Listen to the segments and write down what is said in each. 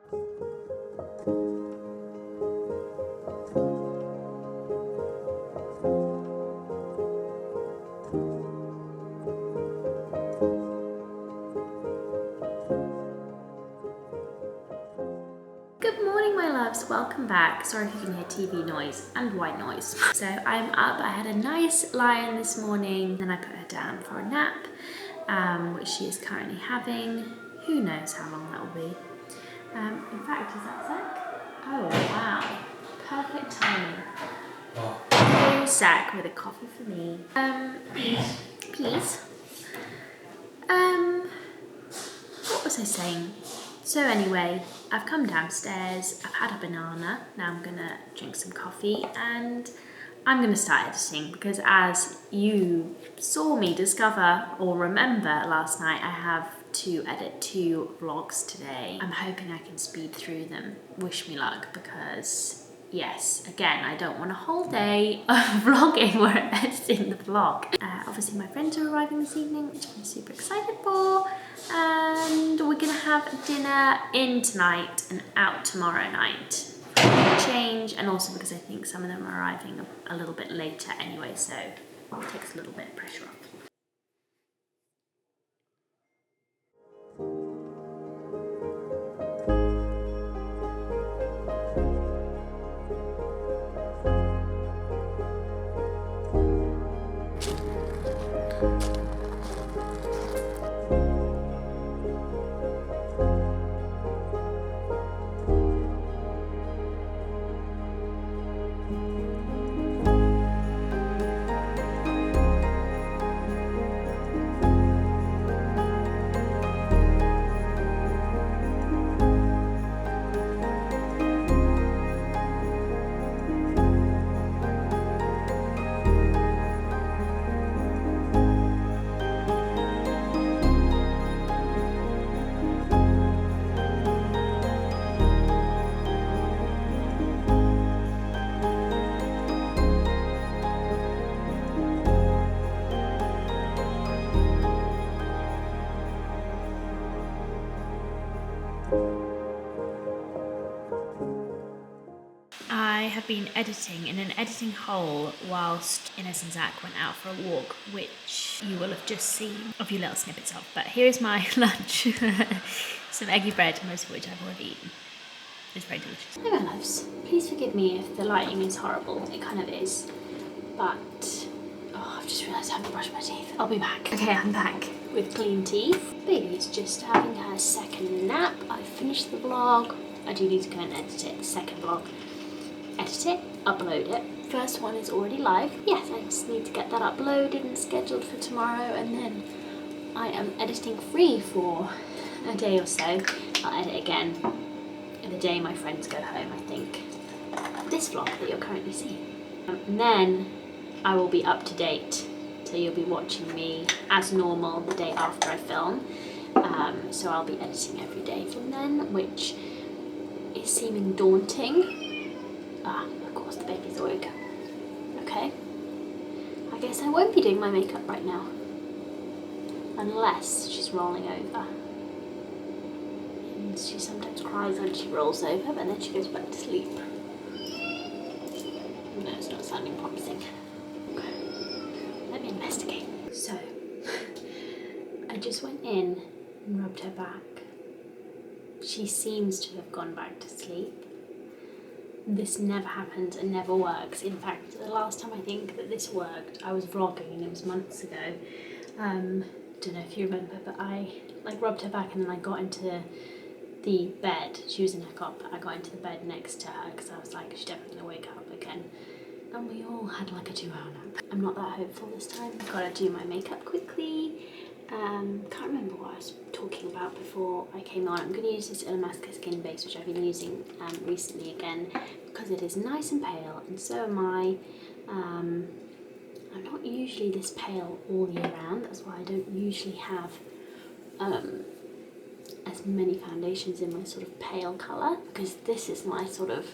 Good morning, my loves. Welcome back. Sorry if you can hear TV noise and white noise. So I'm up. I had a nice lie-in this morning, then I put her down for a nap, which she is currently having. Who knows how long that will be. In fact, is that Zach? Oh, wow. Perfect timing. Here's Zach with a coffee for me. Please. What was I saying? So anyway, I've come downstairs, I've had a banana, now I'm gonna drink some coffee and I'm gonna start editing because as you saw me discover or remember last night, I have to edit 2 vlogs today. I'm hoping I can speed through them. Wish me luck because yes, again, I don't want a whole day of vlogging where I'm editing the vlog. Obviously my friends are arriving this evening, which I'm super excited for. And we're gonna have dinner in tonight and out tomorrow night. Change, and also because I think some of them are arriving a little bit later anyway, so it takes a little bit of pressure off. I have been editing in an editing hole whilst Ines and Zach went out for a walk, which you will have just seen a few little snippets of. But here is my lunch. Some eggy bread, most of which I've already eaten. It's very delicious. Hey my loves, please forgive me if the lighting is horrible. It kind of is. But, oh, I've just realised I haven't brushed my teeth. I'll be back. Okay, I'm back with clean teeth. Baby's just having her second nap. I finished the vlog. I do need to go and edit it, the second vlog. Edit it, upload it. First one is already live. Yes, I just need to get that uploaded and scheduled for tomorrow, and then I am editing free for a day or so. I'll edit again the day my friends go home, I think. This vlog that you're currently seeing. And then I will be up to date, so you'll be watching me as normal the day after I film. So I'll be editing every day from then, which is seeming daunting. Of course the baby's awake. Okay. I guess I won't be doing my makeup right now. Unless she's rolling over. And she sometimes cries when she rolls over, but then she goes back to sleep. No, it's not sounding promising. Okay. Let me investigate. So, I just went in and rubbed her back. She seems to have gone back to sleep. This never happens and never works. In fact, the last time I think that this worked, I was vlogging and it was months ago. Don't know if you remember, but I rubbed her back and then I got into the bed. She was in her cot, but I got into the bed next to her because I was like, she's definitely gonna wake up again. And we all had like a 2-hour nap. I'm not that hopeful this time. I've got to do my makeup quickly. Can't remember what I was talking about before I came on. I'm going to use this Illamasqua Skin Base, which I've been using recently again, because it is nice and pale, and so am I. I'm not usually this pale all year round. That's why I don't usually have as many foundations in my sort of pale colour, because this is my sort of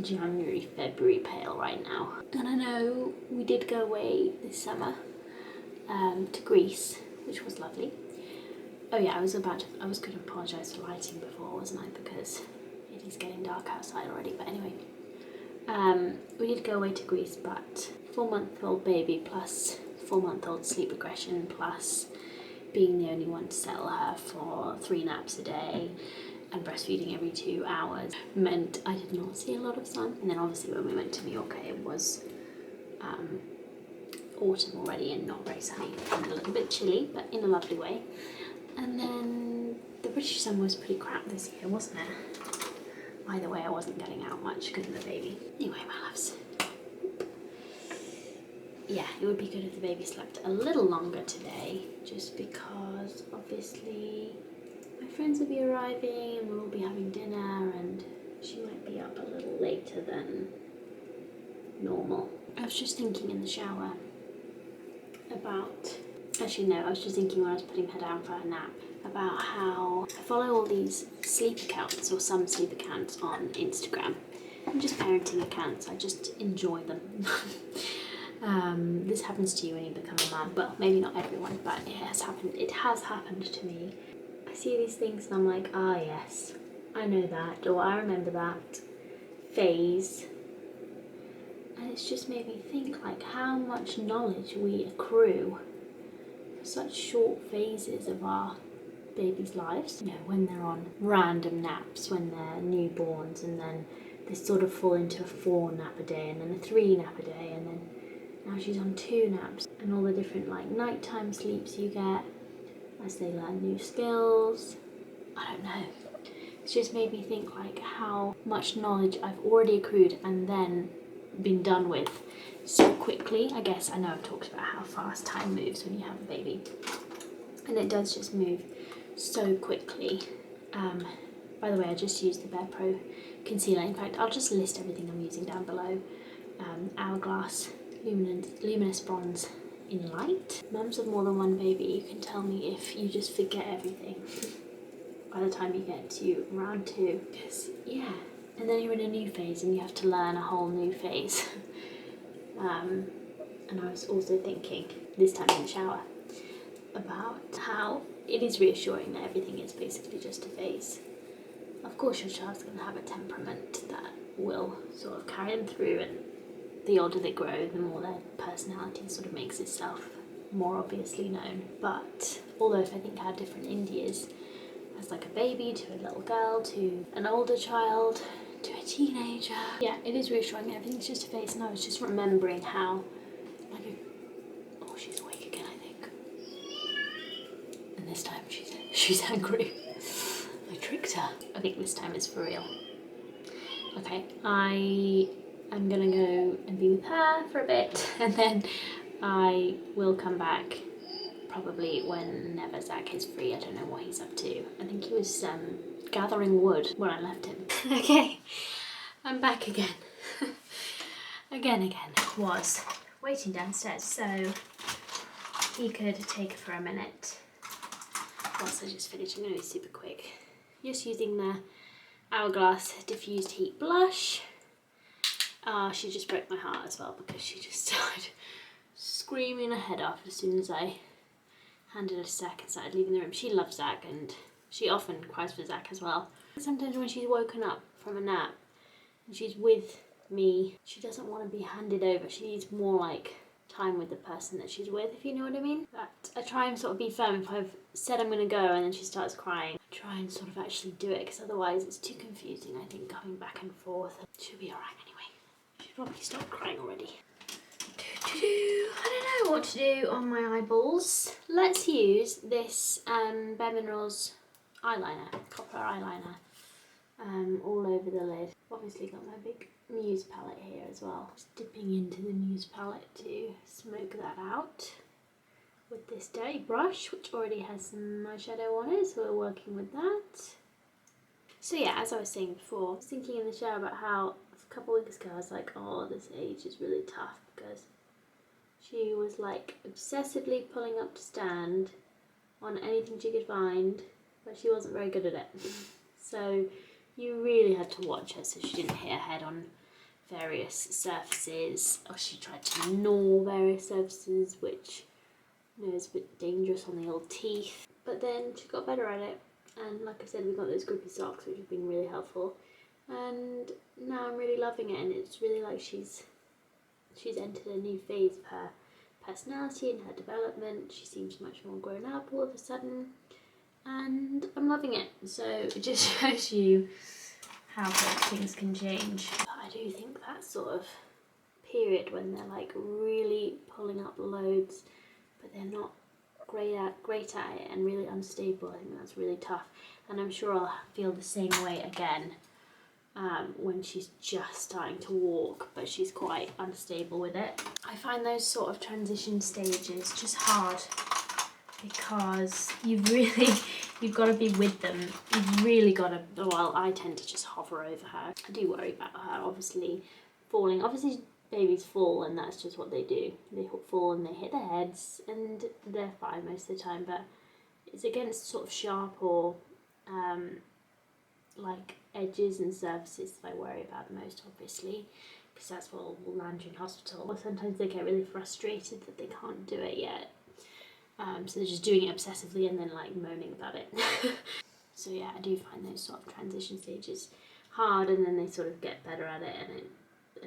January, February pale right now. And I know we did go away this summer to Greece, which was lovely, Oh yeah, I was going to apologise for lighting before, wasn't I? Because it is getting dark outside already. But anyway, we did go away to Greece, but 4-month-old baby plus 4-month-old sleep regression plus being the only one to settle her for 3 naps a day and breastfeeding every 2 hours meant I did not see a lot of sun. And then obviously when we went to Mallorca, it was autumn already and not very sunny and a little bit chilly, but in a lovely way. And then the British sun was pretty crap this year, wasn't it? Either way, I wasn't getting out much because of the baby. Anyway, my loves. Yeah, it would be good if the baby slept a little longer today, just because obviously my friends will be arriving and we'll all be having dinner and she might be up a little later than normal. I was just thinking in the shower about, actually no, I was just thinking when I was putting her down for her nap about how I follow all these sleep accounts, or some sleep accounts on Instagram, and just parenting accounts. I just enjoy them. This happens to you when you become a mum. Well, maybe not everyone, but it has happened. It has happened to me. I see these things and I'm like, ah yes, I know that, or I remember that phase. And it's just made me think like how much knowledge we accrue for such short phases of our babies' lives. You know, when they're on random naps, when they're newborns, and then they sort of fall into a 4 nap a day, and then a 3 nap a day, and then now she's on 2 naps, and all the different like nighttime sleeps you get as they learn new skills. I don't know. It's just made me think like how much knowledge I've already accrued and then been done with so quickly. I guess I know I've talked about how fast time moves when you have a baby, and it does just move so quickly. By the way, I just used the Bare Pro concealer. In fact, I'll just list everything I'm using down below. Hourglass Luminous Bronze in Light. Mums with more than one baby, you can tell me if you just forget everything by the time you get to round 2. Because, yeah. And then you're in a new phase and you have to learn a whole new phase. And I was also thinking, this time in the shower, about how it is reassuring that everything is basically just a phase. Of course your child's going to have a temperament that will sort of carry them through, and the older they grow, the more their personality sort of makes itself more obviously known. But although if I think how different Indy is as like a baby to a little girl to an older child to a teenager, yeah, it is reassuring that everything's just a phase. And I was just remembering how oh, she's awake again, I think. And this time she's angry. I tricked her. I think this time is for real. Okay, I'm gonna go and be with her for a bit, and then I will come back probably whenever Zach is free. I don't know what he's up to. I think he was gathering wood when I left him. Okay, I'm back again. again. Was waiting downstairs so he could take her for a minute. Once I just finished, I'm gonna be super quick. Just using the Hourglass Diffused Heat Blush. She just broke my heart as well because she just started screaming her head off as soon as I handed her to Zach and started leaving the room. She loves Zach and she often cries for Zach as well. Sometimes when she's woken up from a nap and she's with me, she doesn't want to be handed over. She needs more like time with the person that she's with, if you know what I mean. But I try and sort of be firm. If I've said I'm going to go and then she starts crying, I try and sort of actually do it, because otherwise it's too confusing, I think, going back and forth. She'll be alright anyway. She'll probably stop crying already. I don't know what to do on my eyeballs. Let's use this Bare Minerals eyeliner, copper eyeliner, all over the lid. Obviously got my big Muse palette here as well. Just dipping into the Muse palette to smoke that out with this dirty brush, which already has some eyeshadow on it, so we're working with that. So yeah, as I was saying before, I was thinking in the shower about how a couple of weeks ago I was like, oh, this age is really tough, because she was like obsessively pulling up to stand on anything she could find, but she wasn't very good at it. So you really had to watch her so she didn't hit her head on various surfaces, or she tried to gnaw various surfaces, which, you know, is a bit dangerous on the old teeth. but then she got better at it, and like I said, we got those grippy socks, which have been really helpful, and now I'm really loving it, and it's really like she's entered a new phase of her personality and her development. She seems much more grown up all of a sudden, and I'm loving it. So it just shows you how quick things can change. But I do think that sort of period when they're like really pulling up loads, but they're not great at it and really unstable, I think that's really tough. And I'm sure I'll feel the same way again when she's just starting to walk, but she's quite unstable with it. I find those sort of transition stages just hard because you've got to be with them. You've really got to, well, I tend to just hover over her. I do worry about her obviously falling. Obviously babies fall, and that's just what they do. They fall and they hit their heads, and they're fine most of the time, but it's against sort of sharp or like edges and surfaces that I worry about the most, obviously, because that's what will land you in hospital. Or sometimes they get really frustrated that they can't do it yet, so they're just doing it obsessively and then like moaning about it. So yeah, I do find those sort of transition stages hard, and then they sort of get better at it, and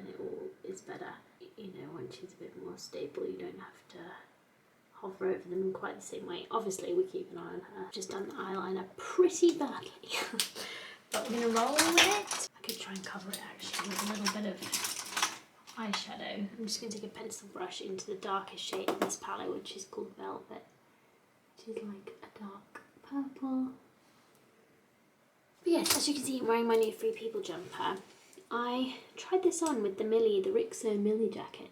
it all is better. You know, once she's a bit more stable, you don't have to hover over them in quite the same way. Obviously, we keep an eye on her. Just done the eyeliner pretty badly. But we're gonna roll with it. I could try and cover it actually with a little bit of eyeshadow. I'm just gonna take a pencil brush into the darkest shade of this palette, which is called Velvet, which is like a dark purple. But yes, as you can see, I'm wearing my new Free People jumper. I tried this on with the Rixo Millie jacket,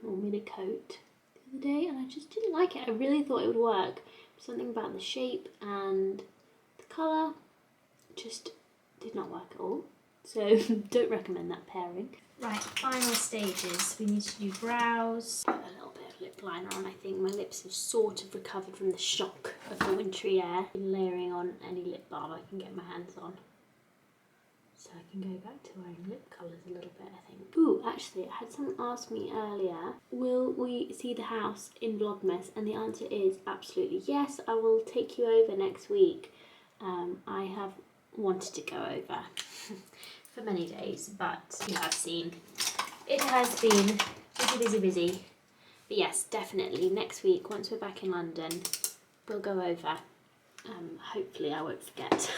or Millie coat the other day, and I just didn't like it. I really thought it would work. Something about the shape and the colour just did not work at all. So don't recommend that pairing. Right, final stages. We need to do brows. A little bit of lip liner on. I think my lips have sort of recovered from the shock of the wintry air. I'm layering on any lip balm I can get my hands on, so I can go back to wearing lip colours a little bit, I think. Ooh, actually, I had someone ask me earlier, will we see the house in Vlogmas? And the answer is absolutely yes. I will take you over next week. I have wanted to go over for many days, but you have seen it has been busy. But yes, definitely next week, once we're back in London, we'll go over. Hopefully I won't forget.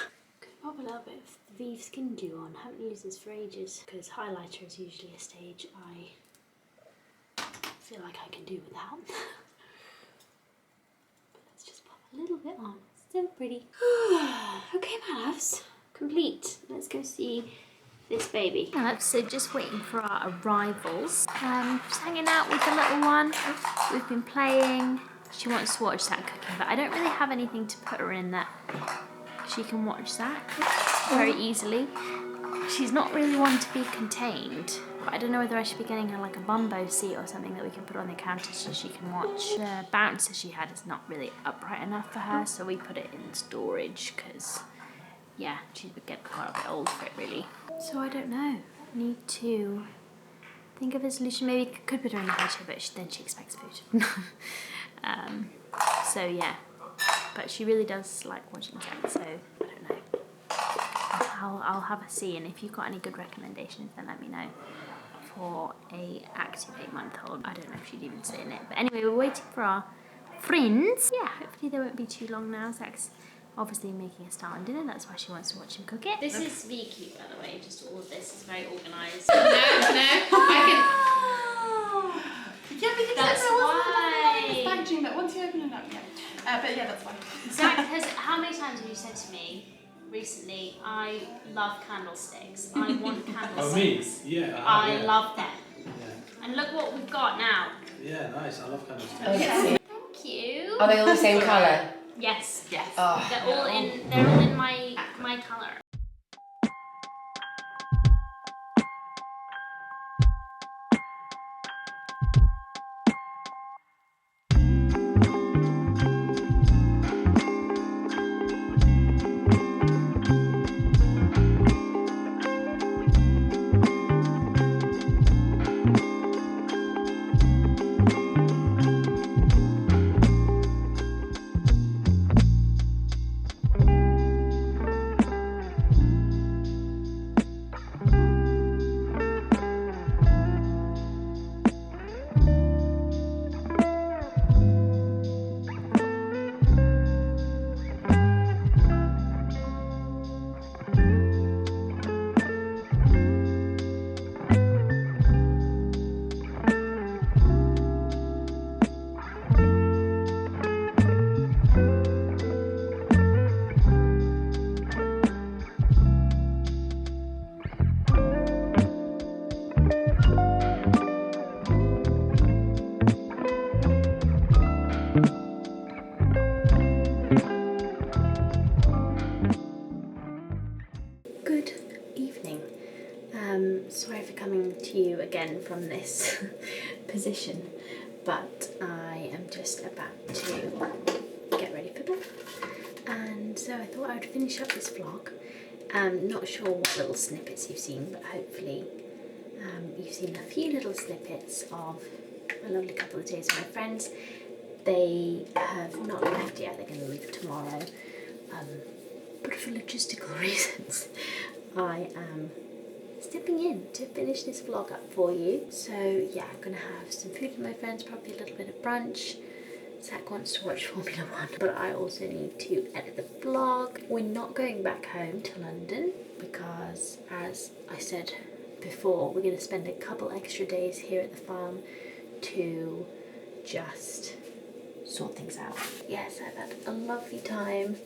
Pop a little bit of Vive Skin Dew on. I haven't used this for ages because highlighter is usually a stage I feel like I can do without. But let's just pop a little bit on. So pretty. Okay, my loves, complete. Let's go see this baby. So just waiting for our arrivals. Just hanging out with the little one. We've been playing. She wants to watch that cooking, but I don't really have anything to put her in that she can watch that very easily. She's not really one to be contained, but I don't know whether I should be getting her like a bumbo seat or something that we can put on the counter so she can watch. The bouncer she had is not really upright enough for her, so we put it in storage because, yeah, she's getting quite a bit old for it really. So I don't know. Need to think of a solution. Maybe could put her in the high chair, but then she expects food. So yeah. But she really does like watching tech, so I don't know. I'll have a see, and if you've got any good recommendations, then let me know for a active 8-month-old. I don't know if she'd even sit in it. But anyway, we're waiting for our friends. Yeah, hopefully they won't be too long now. Zach's obviously making a start on dinner. That's why she wants to watch him cook it. This is VQ, by the way. Just all of this is very organised. No, I can... Yeah, because that's why. Packaging, but once you open it up, yeah. But yeah, that's fine. Zach has, how many times have you said to me recently, I love candlesticks. I want candlesticks. Oh, me? Yeah. I love them. Yeah. And look what we've got now. Yeah, nice. I love candlesticks. Oh, yeah. Thank you. Are they all the same colour? Yes. Yes. Oh. They're all in my colour. Good evening. Sorry for coming to you again from this position, but I am just about to get ready for bed. And so I thought I would finish up this vlog. Not sure what little snippets you've seen, but hopefully you've seen a few little snippets of a lovely couple of days with my friends. They have not left yet, they're going to leave tomorrow. But for logistical reasons, I am stepping in to finish this vlog up for you. So yeah, I'm going to have some food with my friends, probably a little bit of brunch. Zach wants to watch Formula 1, but I also need to edit the vlog. We're not going back home to London because, as I said before, we're going to spend a couple extra days here at the farm to just sort things out. Yes, I've had a lovely time.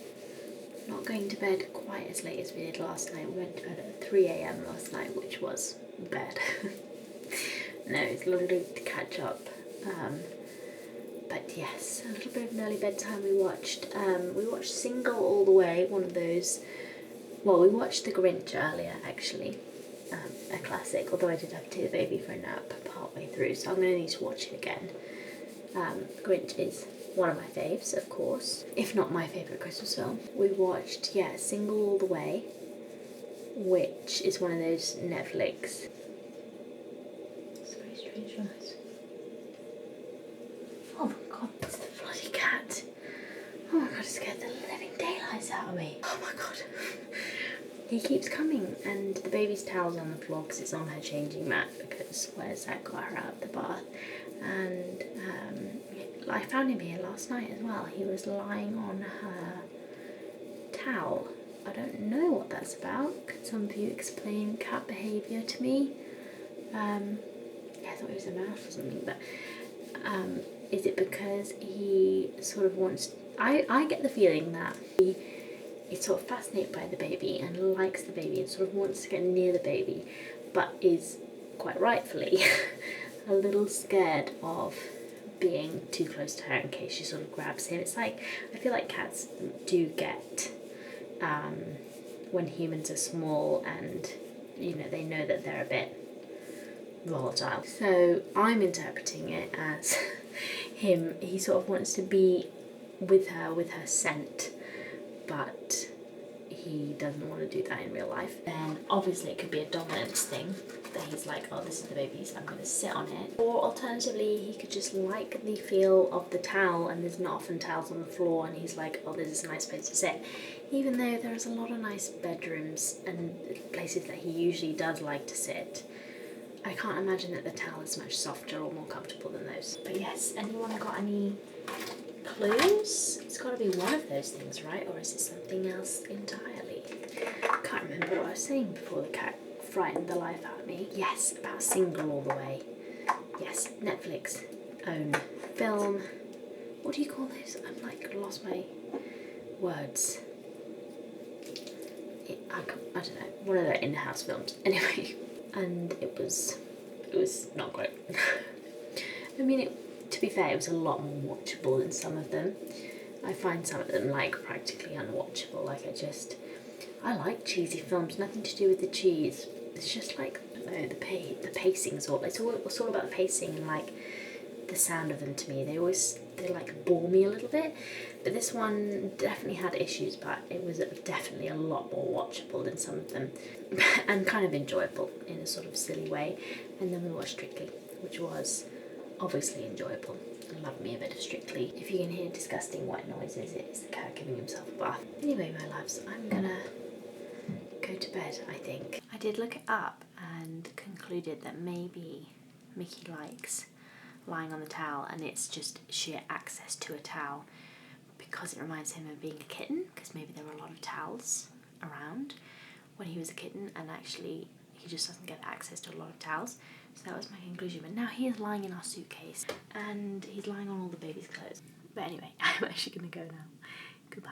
Not going to bed quite as late as we did last night. We went to bed at 3 AM last night, which was bad. No, it's lovely to catch up. But yes, a little bit of an early bedtime. We watched Single all the way, one of those. Well, we watched The Grinch earlier, actually, a classic. Although I did have to take the baby for a nap partway through, so I'm going to need to watch it again. Grinch is one of my faves, of course, if not my favourite Christmas film. We watched, Single All the Way, which is one of those Netflix. It's a very strange noise. Oh my god, it's the bloody cat. Oh my god, it scared the living daylights out of me. Oh my god. He keeps coming, and the baby's towel's on the floor because it's on her changing mat because Zach got her out of the bath. And I found him here last night as well. He was lying on her towel. I don't know what that's about. Could some of you explain cat behaviour to me? I thought it was a mouse or something, but is it because he sort of wants... I get the feeling that he is sort of fascinated by the baby and likes the baby and sort of wants to get near the baby, but is quite rightfully a little scared of being too close to her in case she sort of grabs him. It's like, I feel like cats do get when humans are small and, you know, they know that they're a bit volatile. So I'm interpreting it as he sort of wants to be with her scent, but he doesn't want to do that in real life. Then obviously it could be a dominance thing, that he's like, oh, this is the baby's, I'm going to sit on it. Or alternatively, he could just like the feel of the towel, and there's not often towels on the floor, and he's like, oh, this is a nice place to sit. Even though there's a lot of nice bedrooms and places that he usually does like to sit, I can't imagine that the towel is much softer or more comfortable than those. But yes, anyone got any clues? It's got to be one of those things, right? Or is it something else entirely? Can't remember what I was saying before the cat frightened the life out of me. Yes, about Single All the Way. Yes, Netflix own film. What do you call those? I'm like lost my words. I don't know. One of their in-house films. Anyway, and it was not great. I mean, to be fair, it was a lot more watchable than some of them. I find some of them like practically unwatchable. Like I like cheesy films. Nothing to do with the cheese. It's just like, I don't know, the pacing's all. It's all about the pacing and like the sound of them to me. They like bore me a little bit. But this one definitely had issues, but it was definitely a lot more watchable than some of them, and kind of enjoyable in a sort of silly way. And then we watched Strictly, which was obviously enjoyable. I love me a bit of Strictly. If you can hear disgusting white noises, it's the cat giving himself a bath. Anyway, my loves, I'm gonna go to bed, I think. I did look it up and concluded that maybe Mickey likes lying on the towel, and it's just sheer access to a towel because it reminds him of being a kitten, because maybe there were a lot of towels around when he was a kitten, and actually he just doesn't get access to a lot of towels. So that was my conclusion. But now he is lying in our suitcase and he's lying on all the baby's clothes. But anyway, I'm actually going to go now. Goodbye.